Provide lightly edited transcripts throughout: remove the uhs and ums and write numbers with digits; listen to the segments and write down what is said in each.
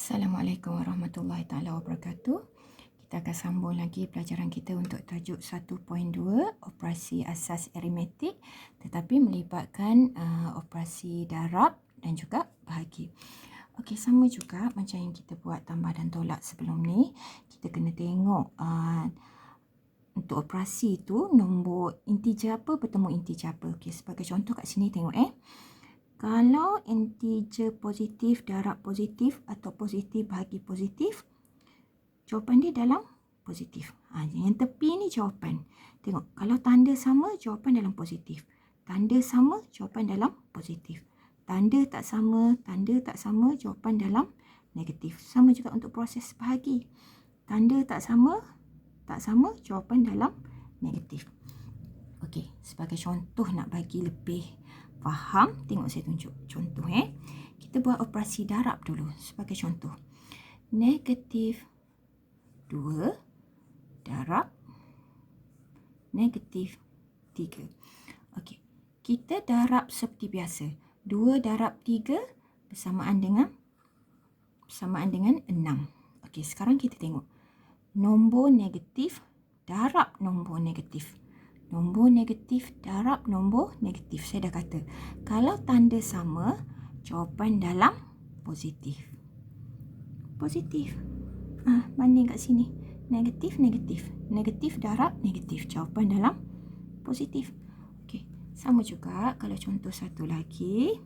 Assalamualaikum warahmatullahi taala wabarakatuh. Kita akan sambung lagi pelajaran kita untuk tajuk 1.2 operasi asas aritmetik tetapi melibatkan operasi darab dan juga bahagi. Okey, sama juga macam yang kita buat tambah dan tolak sebelum ni. Kita kena tengok untuk operasi tu nombor integer apa bertemu integer apa. Okey, sebagai contoh kat sini tengok kalau integer positif darab positif atau positif bahagi positif, jawapan dia dalam positif. Yang tepi ni jawapan. Tengok, kalau tanda sama, jawapan dalam positif. Tanda sama, jawapan dalam positif. Tanda tak sama, jawapan dalam negatif. Sama juga untuk proses bahagi. Tanda tak sama, jawapan dalam negatif. Okey, sebagai contoh nak bagi lebih faham, tengok saya tunjuk contoh Kita buat operasi darab dulu sebagai contoh. Negatif 2 darab negatif 3. Okey, kita darab seperti biasa. 2 darab 3 bersamaan dengan 6. Okey, sekarang kita tengok. Nombor negatif darab nombor negatif. Nombor negatif darab nombor negatif. Saya dah kata, kalau tanda sama, jawapan dalam positif. Positif. Banding kat sini. Negatif, negatif. Negatif darab negatif. Jawapan dalam positif. Okey, sama juga kalau contoh satu lagi.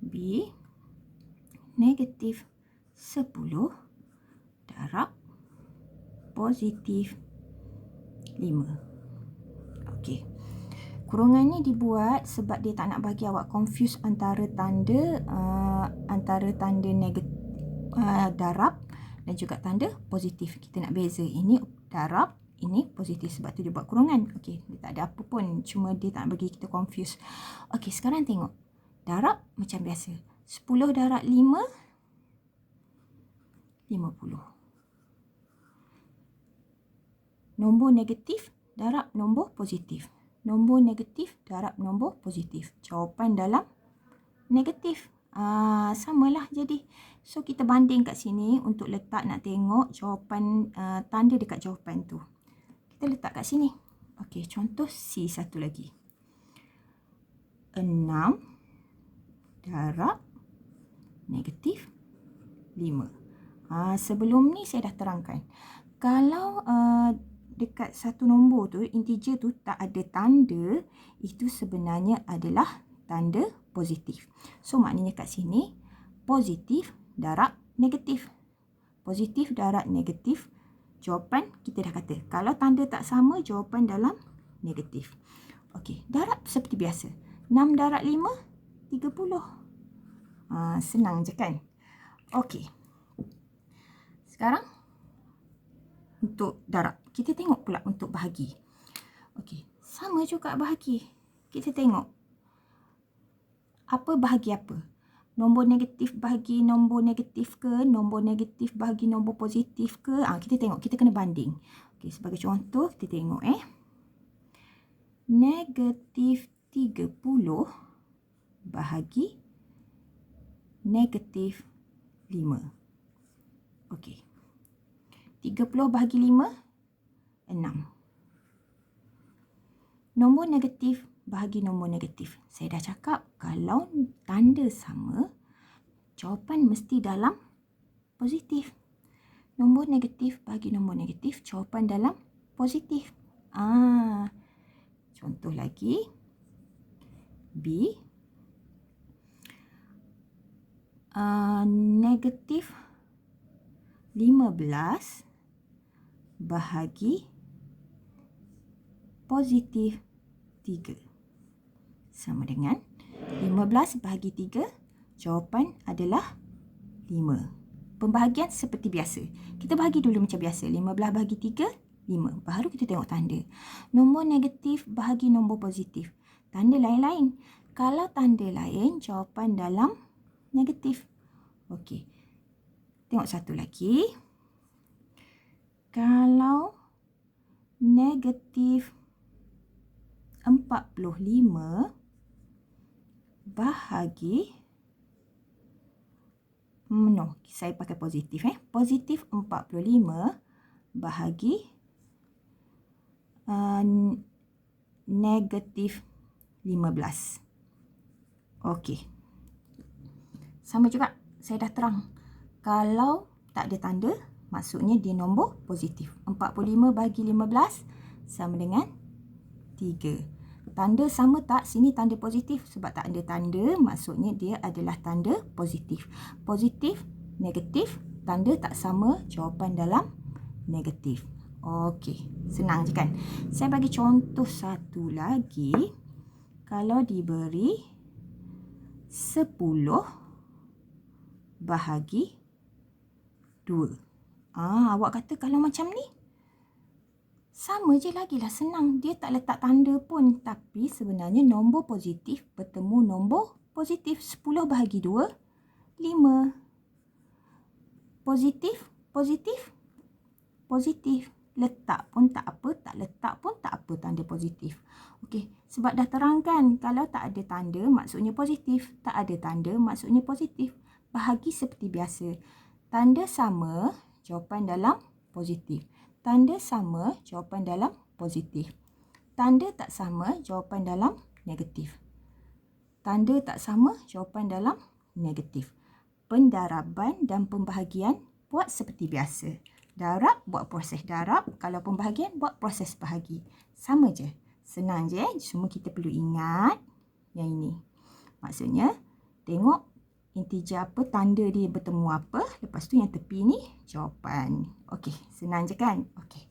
B negatif 10 darab positif 5. Okey. Kurungan ni dibuat sebab dia tak nak bagi awak confuse antara tanda negatif darab dan juga tanda positif. Kita nak beza. Ini darab, ini positif, sebab tu dia buat kurungan. Okey, dia tak ada apa pun, cuma dia tak nak bagi kita confuse. Okey, sekarang tengok. Darab macam biasa. 10 darab 5 50. Nombor negatif darab nombor positif. Nombor negatif darab nombor positif. Jawapan dalam negatif. Samalah jadi. So, kita banding kat sini untuk letak nak tengok jawapan, tanda dekat jawapan tu. Kita letak kat sini. Okey, contoh C satu lagi. 6 darab negatif 5. Sebelum ni saya dah terangkan. Kalau dekat satu nombor tu, integer tu tak ada tanda, itu sebenarnya adalah tanda positif. So, maknanya kat sini, positif darab negatif. Positif darab negatif, jawapan kita dah kata. Kalau tanda tak sama, jawapan dalam negatif. Okey, darab seperti biasa. 6 darab 5, 30. Senang je kan? Okey. Sekarang, untuk darab. Kita tengok pula untuk bahagi. Okey, sama juga bahagi. Kita tengok. Apa bahagi apa? Nombor negatif bahagi nombor negatif ke? Nombor negatif bahagi nombor positif ke? Kita tengok. Kita kena banding. Okey, sebagai contoh, kita tengok negatif 30 bahagi negatif 5. Okey. 30 bahagi 5, 6. Nombor negatif bahagi nombor negatif. Saya dah cakap, kalau tanda sama, jawapan mesti dalam positif. Nombor negatif bahagi nombor negatif, jawapan dalam positif. Contoh lagi. B. Negatif 15 bahagi positif 3. Sama dengan 15 bahagi 3, jawapan adalah 5. Pembahagian seperti biasa. Kita bahagi dulu macam biasa. 15 bahagi 3, 5. Baru kita tengok tanda. Nombor negatif bahagi nombor positif. Tanda lain-lain. Kalau tanda lain, jawapan dalam negatif. Okey. Tengok satu lagi. Kalau negatif 45 bahagi No, saya pakai positif. Positif 45 bahagi negatif 15. Okey. Sama juga, saya dah terang. Kalau tak ada tanda, maksudnya dia nombor positif. 45 bahagi 15 sama dengan 3. Tanda sama tak? Sini tanda positif. Sebab tak ada tanda, maksudnya dia adalah tanda positif. Positif, negatif, tanda tak sama, jawapan dalam negatif. Okey, senang je kan? Saya bagi contoh satu lagi. Kalau diberi 10 bahagi 2. Awak kata kalau macam ni, sama je lagilah, senang. Dia tak letak tanda pun. Tapi sebenarnya nombor positif bertemu nombor positif. 10 bahagi 2, 5. Positif, positif, positif. Letak pun tak apa, tak letak pun tak apa tanda positif. Okey, sebab dah terangkan kalau tak ada tanda maksudnya positif. Tak ada tanda maksudnya positif. Bahagi seperti biasa. Tanda sama, jawapan dalam positif. Tanda sama, jawapan dalam positif. Tanda tak sama, jawapan dalam negatif. Tanda tak sama, jawapan dalam negatif. Pendaraban dan pembahagian buat seperti biasa. Darab, buat proses darab. Kalau pembahagian, buat proses bahagi. Sama je. Senang je. Cuma kita perlu ingat yang ini. Maksudnya, tengok integer apa, tanda dia bertemu apa. Lepas tu yang tepi ni jawapan. Okey, senang je kan? Okey.